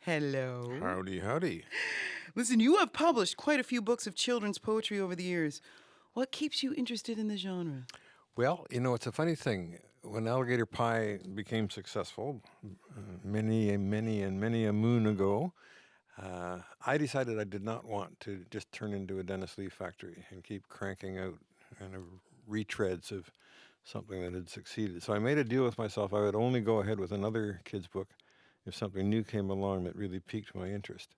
Hello. Howdy, howdy. Listen, you have published quite a few books of children's poetry over the years. What keeps you interested in the genre? Well, it's a funny thing. When Alligator Pie became successful, many a moon ago, I decided I did not want to just turn into a Dennis Lee factory and keep cranking out retreads of something that had succeeded. So I made a deal with myself. I would only go ahead with another kid's book if something new came along that really piqued my interest.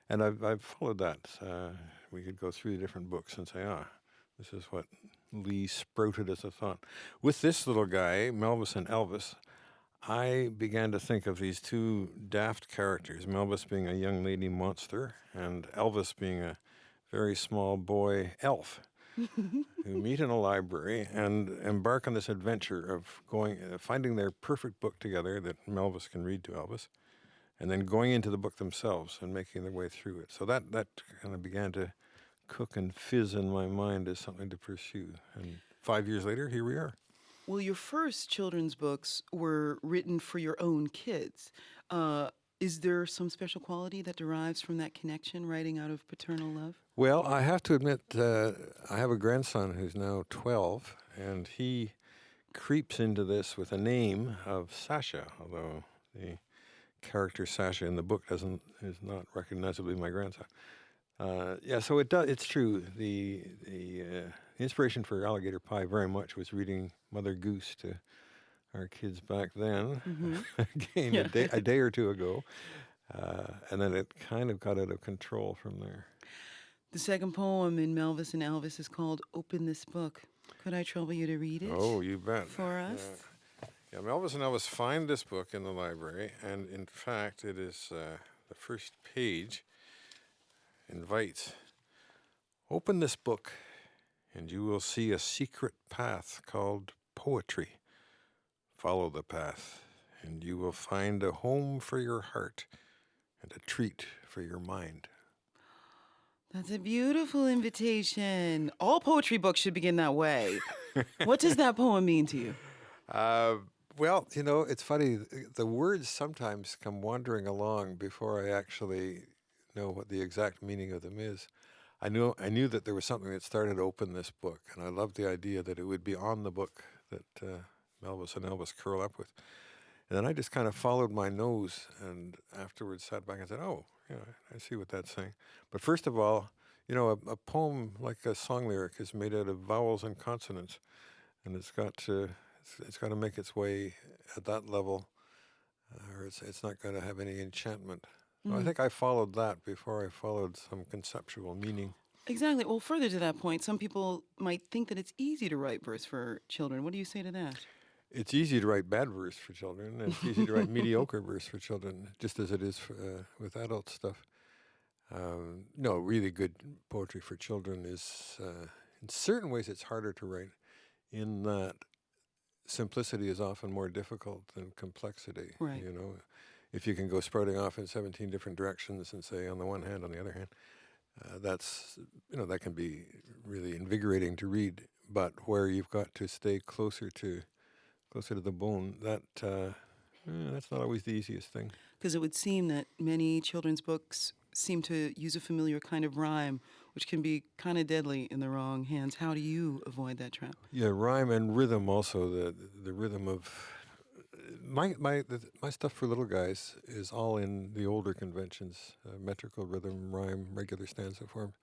And I've followed that. We could go through the different books and say, this is what Lee sprouted as a thought. With this little guy, Melvis and Elvis, I began to think of these two daft characters, Melvis being a young lady monster and Elvis being a very small boy elf, who meet in a library and embark on this adventure of finding their perfect book together that Melvis can read to Elvis, and then going into the book themselves and making their way through it. So that kind of began to cook and fizz in my mind as something to pursue. And 5 years later, here we are. Well, your first children's books were written for your own kids. Is there some special quality that derives from that connection, writing out of paternal love? Well, I have to admit, I have a grandson who's now 12, and he creeps into this with a name of Sasha, although the character Sasha in the book is not recognizably my grandson. So it does. It's true. The inspiration for Alligator Pie very much was reading Mother Goose to our kids back then, again a day or two ago, and then it kind of got out of control from there. The second poem in Melvis and Elvis is called "Open This Book." Could I trouble you to read it? Oh, you bet. For us. Yeah, Melvis and Elvis find this book in the library, and in fact, it is the first page invites, "Open this book, and you will see a secret path called poetry. Follow the path, and you will find a home for your heart and a treat for your mind." That's a beautiful invitation. All poetry books should begin that way. What does that poem mean to you? Well, it's funny. The words sometimes come wandering along before I actually know what the exact meaning of them is. I knew that there was something that started to open this book, and I loved the idea that it would be on the book that Melvis and Elvis curl up with. And then I just kind of followed my nose, and afterwards sat back and said, "Oh, I see what that's saying." But first of all, a poem like a song lyric is made out of vowels and consonants, and it's got to make its way at that level, or it's not going to have any enchantment. So I think I followed that before I followed some conceptual meaning. Exactly. Well, further to that point, some people might think that it's easy to write verse for children. What do you say to that? It's easy to write bad verse for children, and it's easy to write mediocre verse for children, just as it is with adult stuff. No, really good poetry for children is, in certain ways, it's harder to write, in that simplicity is often more difficult than complexity. Right. If you can go sprouting off in 17 different directions and say, on the one hand, on the other hand, that can be really invigorating to read. But where you've got to stay closer to the bone, that's not always the easiest thing. Because it would seem that many children's books seem to use a familiar kind of rhyme, which can be kind of deadly in the wrong hands. How do you avoid that trap? Yeah, rhyme and rhythm also. The rhythm of my stuff for little guys is all in the older conventions: metrical rhythm, rhyme, regular stanza form.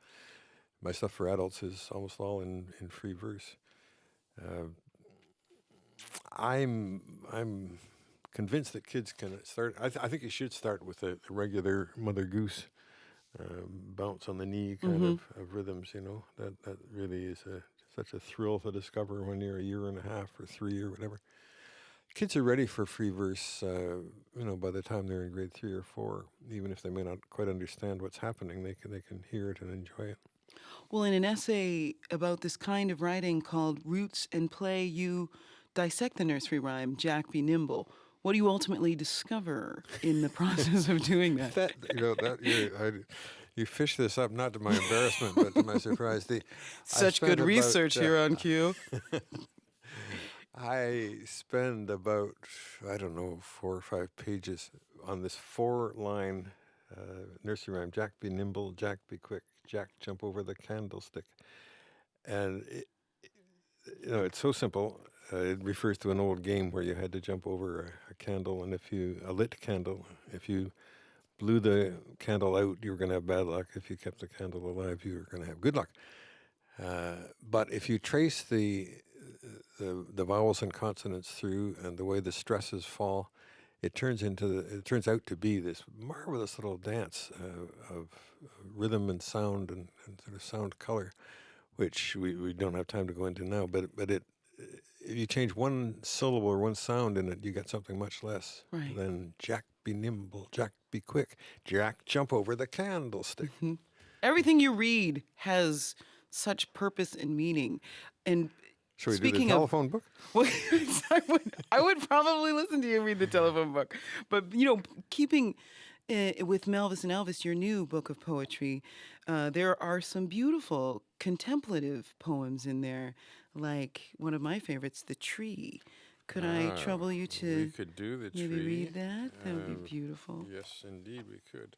My stuff for adults is almost all in free verse. I'm convinced that kids can start. I think you should start with the regular Mother Goose bounce on the knee kind of rhythms. That really is such a thrill to discover when you're a year and a half or 3 or whatever. Kids are ready for free verse, by the time they're in grade 3 or 4. Even if they may not quite understand what's happening, they can hear it and enjoy it. Well, in an essay about this kind of writing called Roots and Play, you dissect the nursery rhyme, Jack Be Nimble. What do you ultimately discover in the process of doing that? You fish this up, not to my embarrassment, but to my surprise. Such good research here on Q. I spend about, 4 or 5 pages on this 4-line nursery rhyme. Jack be nimble, Jack be quick, Jack jump over the candlestick. And it's so simple. It refers to an old game where you had to jump over a candle, and a lit candle, if you blew the candle out, you were going to have bad luck. If you kept the candle alive, you were going to have good luck. But if you trace the vowels and consonants through and the way the stresses fall, it turns out to be this marvelous little dance of rhythm and sound and sort of sound color, which we don't have time to go into now. But if you change one syllable or one sound in it, you get something much less than Jack be nimble, Jack be quick, Jack jump over the candlestick. Mm-hmm. Everything you read has such purpose and meaning. And should we speaking do the telephone book? Well, I would probably listen to you read the telephone book. But, keeping with Melvis and Elvis, your new book of poetry, there are some beautiful contemplative poems in there, like one of my favorites, The Tree. Could I trouble you to we could do the maybe tree. read that? That would be beautiful. Yes, indeed, we could.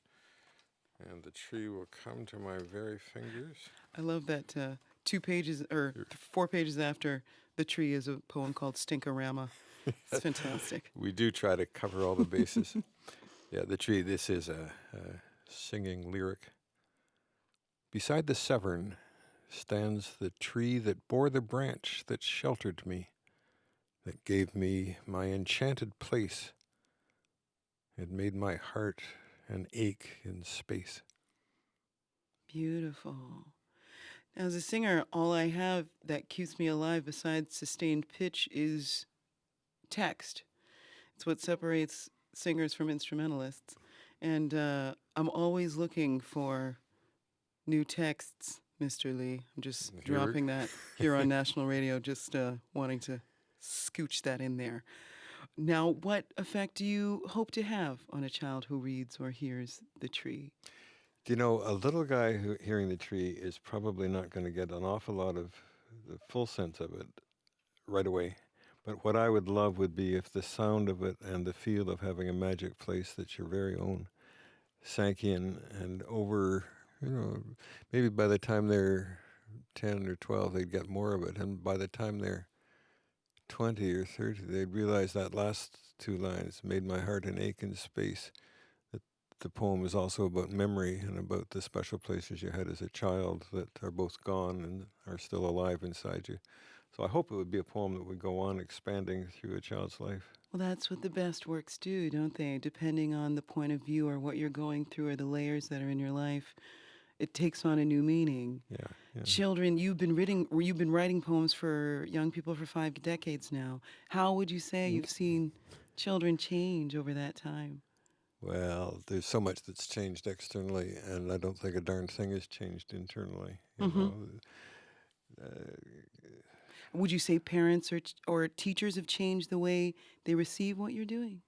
And the tree will come to my very fingers. I love that 2 pages or 4 pages after The Tree is a poem called Stinkorama. It's fantastic. We do try to cover all the bases. Yeah, The Tree, this is a singing lyric. Beside the Severn stands the tree that bore the branch that sheltered me, that gave me my enchanted place. It made my heart an ache in space. Beautiful. Now, as a singer, all I have that keeps me alive besides sustained pitch is text. It's what separates singers from instrumentalists. And I'm always looking for new texts, Mr. Lee. I'm just dropping that here on national radio, just wanting to scooch that in there. Now, what effect do you hope to have on a child who reads or hears The Tree? Do you know, a little guy hearing The Tree is probably not going to get an awful lot of the full sense of it right away. But what I would love would be if the sound of it and the feel of having a magic place that's your very own sank in, and over, maybe by the time they're 10 or 12, they'd get more of it. And by the time they're 20 or 30, they'd realize that last 2 lines, made my heart an ache in space. That the poem is also about memory and about the special places you had as a child that are both gone and are still alive inside you. So I hope it would be a poem that would go on expanding through a child's life. Well, that's what the best works do, don't they? Depending on the point of view or what you're going through or the layers that are in your life, it takes on a new meaning. Yeah. Children, you've been writing poems for young people for 5 decades now. How would you say you've seen children change over that time? Well, there's so much that's changed externally, and I don't think a darn thing has changed internally. Would you say parents or teachers have changed the way they receive what you're doing?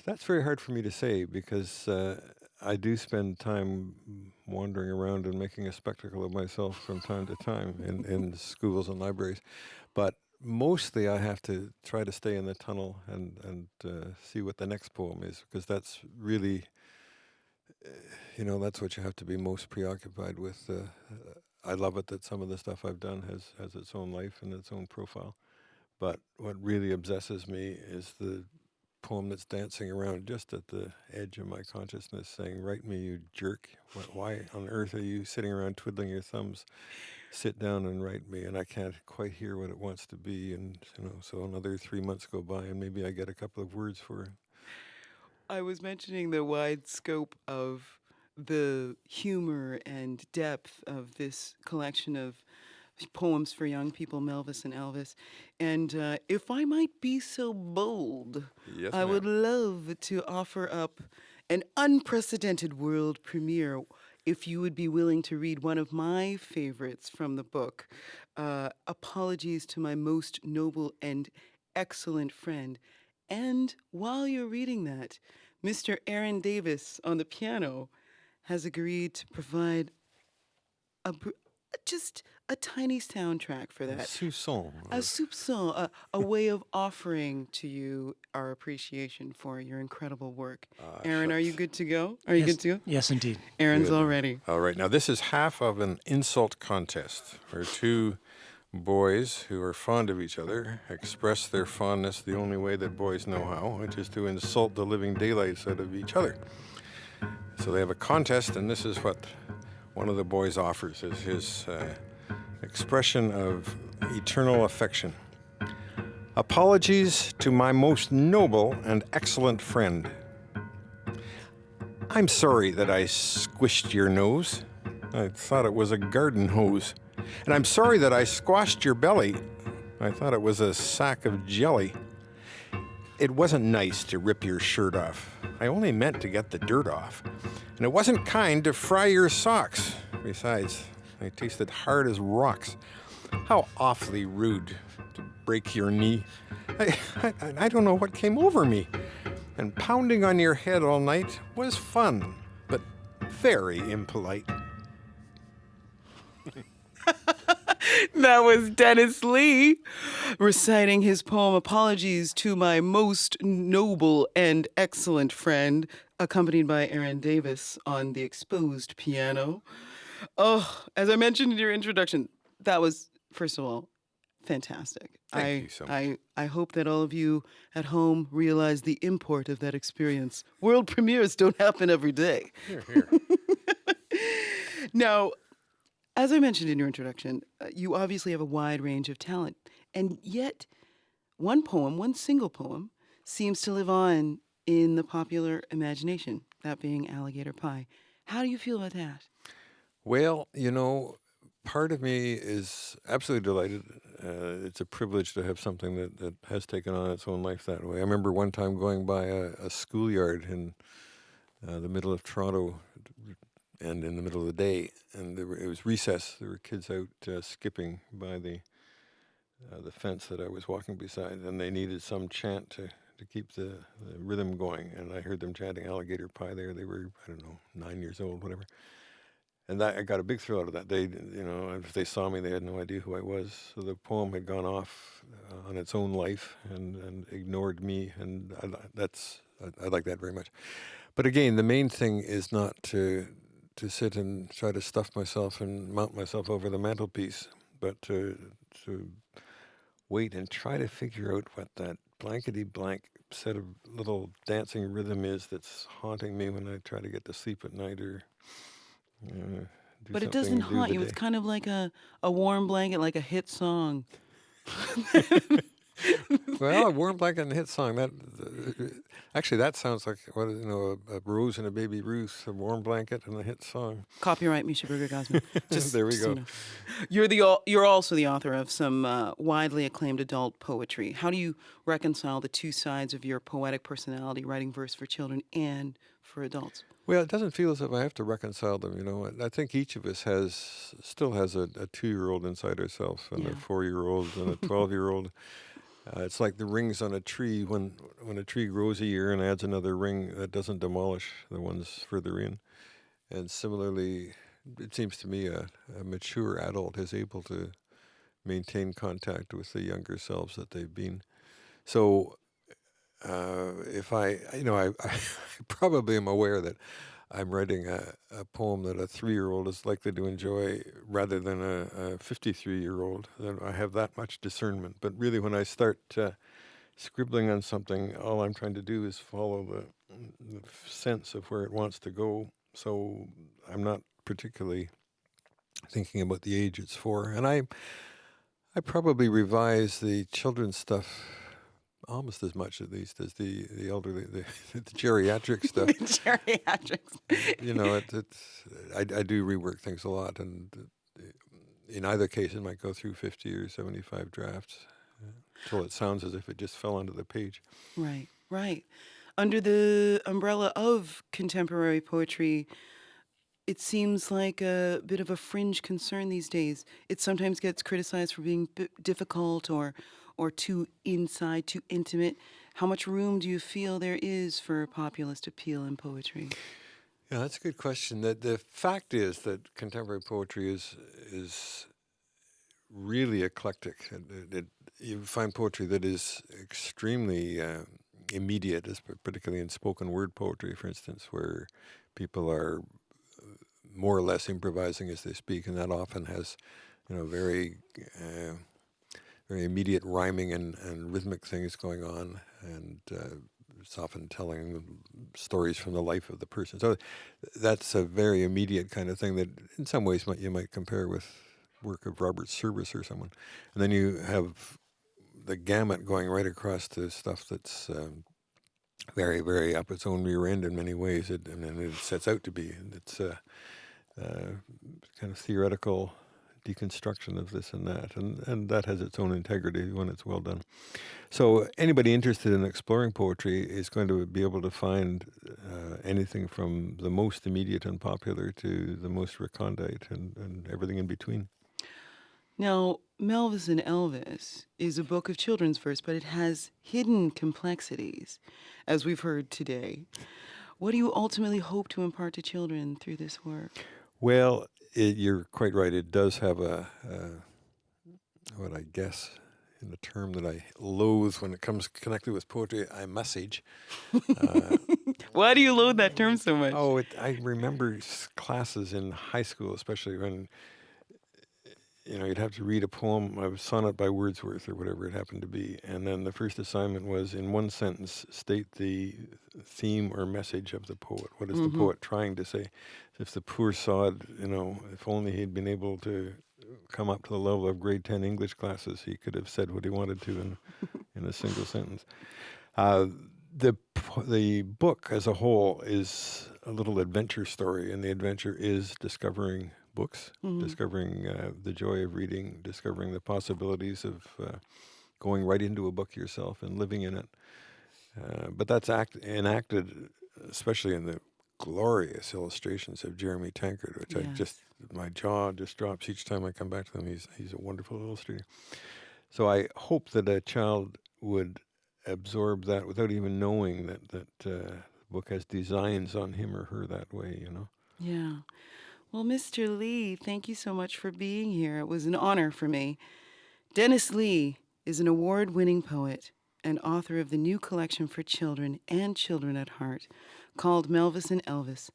That's very hard for me to say because I do spend time wandering around and making a spectacle of myself from time to time in schools and libraries. But mostly I have to try to stay in the tunnel and see what the next poem is, because that's really, that's what you have to be most preoccupied with. I love it that some of the stuff I've done has its own life and its own profile. But what really obsesses me is the poem that's dancing around just at the edge of my consciousness saying, "Write me, you jerk. Why on earth are you sitting around twiddling your thumbs? Sit down and write me." And I can't quite hear what it wants to be. And, so another 3 months go by and maybe I get a couple of words for it. I was mentioning the wide scope of the humor and depth of this collection of poems for young people, Melvis and Elvis. And if I might be so bold, Yes, I would love to offer up an unprecedented world premiere if you would be willing to read one of my favorites from the book, Apologies to My Most Noble and Excellent Friend. And while you're reading that, Mr. Aaron Davis on the piano has agreed to provide a just a tiny soundtrack for that. Soupçon. A soupçon, a way of offering to you our appreciation for your incredible work. Aaron, are you Shucks. good to go? Are you Yes, good to go? yes, indeed. Aaron's Good. all ready. All right. Now, this is half of an insult contest where two boys who are fond of each other express their fondness the only way that boys know how, which is to insult the living daylights out of each other. So they have a contest, and this is what one of the boys offers as his expression of eternal affection. Apologies to my most noble and excellent friend. I'm sorry that I squished your nose. I thought it was a garden hose. And I'm sorry that I squashed your belly. I thought it was a sack of jelly. It wasn't nice to rip your shirt off. I only meant to get the dirt off. And it wasn't kind to fry your socks. Besides, they tasted hard as rocks. How awfully rude to break your knee. I don't know what came over me. And pounding on your head all night was fun, but very impolite. That was Dennis Lee reciting his poem Apologies to My Most Noble and Excellent Friend, accompanied by Aaron Davis on the exposed piano. Oh, as I mentioned in your introduction, that was, first of all, fantastic. Thank you so much. I hope that all of you at home realize the import of that experience. World premieres don't happen every day. Here, here. Now, as I mentioned in your introduction, you obviously have a wide range of talent, and yet one poem, one single poem, seems to live on in the popular imagination, that being Alligator Pie. How do you feel about that? Well, you know, part of me is absolutely delighted. It's a privilege to have something that has taken on its own life that way. I remember one time going by a schoolyard in the middle of Toronto and in the middle of the day, and it was recess. There were kids out skipping by the fence that I was walking beside, and they needed some chant to keep the rhythm going. And I heard them chanting Alligator Pie there. They were, I don't know, 9 years old, whatever. And I got a big thrill out of that. They, you know, if they saw me, they had no idea who I was. So the poem had gone off on its own life and ignored me, and I like that very much. But again, the main thing is not to sit and try to stuff myself and mount myself over the mantelpiece, but to wait and try to figure out what that blankety blank set of little dancing rhythm is that's haunting me when I try to get to sleep at night or do But it something doesn't during haunt the you. day. It's kind of like a warm blanket, like a hit song. Well, a warm blanket and a hit song. Actually, that sounds like a Rose and a Baby Ruth, a warm blanket and a hit song. Copyright Measha Brueggergosman. There we go. You're also the author of some widely acclaimed adult poetry. How do you reconcile the two sides of your poetic personality, writing verse for children and for adults? Well, it doesn't feel as if I have to reconcile them. You know, I think each of us still has a 2-year-old inside ourselves, and a 4-year-old and a 12-year-old. It's like the rings on a tree. When a tree grows a year and adds another ring, that doesn't demolish the ones further in. And similarly, it seems to me a mature adult is able to maintain contact with the younger selves that they've been. So if I probably am aware that I'm writing a poem that a 3-year-old is likely to enjoy rather than a 53-year-old. Then I have that much discernment. But really, when I start scribbling on something, all I'm trying to do is follow the sense of where it wants to go. So I'm not particularly thinking about the age it's for. And I probably revise the children's stuff almost as much, at least, as the elderly, the geriatric stuff. Geriatrics. You know, I do rework things a lot, and in either case, it might go through 50 or 75 drafts until it sounds as if it just fell onto the page. Right, right. Under the umbrella of contemporary poetry, it seems like a bit of a fringe concern these days. It sometimes gets criticized for being difficult or too inside, too intimate. How much room do you feel there is for populist appeal in poetry? Yeah, that's a good question. The fact is that contemporary poetry is really eclectic. You find poetry that is extremely immediate, particularly in spoken word poetry, for instance, where people are more or less improvising as they speak, and that often has, very very immediate rhyming and rhythmic things going on, and it's often telling stories from the life of the person. So that's a very immediate kind of thing that, in some ways, you might compare with work of Robert Service or someone. And then you have the gamut going right across to stuff that's very, very up its own rear end in many ways. It sets out to be. It's kind of theoretical deconstruction of this and that, and that has its own integrity when it's well done. So anybody interested in exploring poetry is going to be able to find anything from the most immediate and popular to the most recondite and everything in between. Now, Melvis and Elvis is a book of children's verse, but it has hidden complexities, as we've heard today. What do you ultimately hope to impart to children through this work? Well, you're quite right. It does have what I guess, in the term that I loathe when it comes connected with poetry, a message. Why do you loathe that term so much? Oh, I remember classes in high school, especially when you'd have to read a poem, a sonnet by Wordsworth or whatever it happened to be, and then the first assignment was, in one sentence, state the theme or message of the poet. What is the poet trying to say? If the poor sod, if only he'd been able to come up to the level of grade 10 English classes, he could have said what he wanted to in a single sentence. The book as a whole is a little adventure story, and the adventure is discovering books, discovering the joy of reading, discovering the possibilities of going right into a book yourself and living in it. But that's enacted, especially in the glorious illustrations of Jeremy Tankard, which Yes. my jaw just drops each time I come back to them. He's a wonderful illustrator. So I hope that a child would absorb that without even knowing that the book has designs on him or her that way. Yeah. Well, Mr. Lee, thank you so much for being here. It was an honor for me. Dennis Lee is an award-winning poet and author of the new collection for children and children at heart called Melvis and Elvis.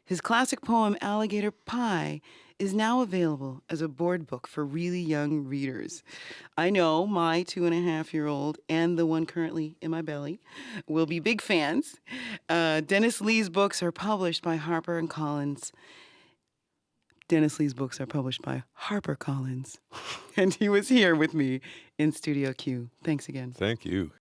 His classic poem, Alligator Pie, is now available as a board book for really young readers. I know my 2.5-year-old and the one currently in my belly will be big fans. Dennis Lee's books are published by HarperCollins. Dennis Lee's books are published by HarperCollins. And he was here with me in Studio Q. Thanks again. Thank you.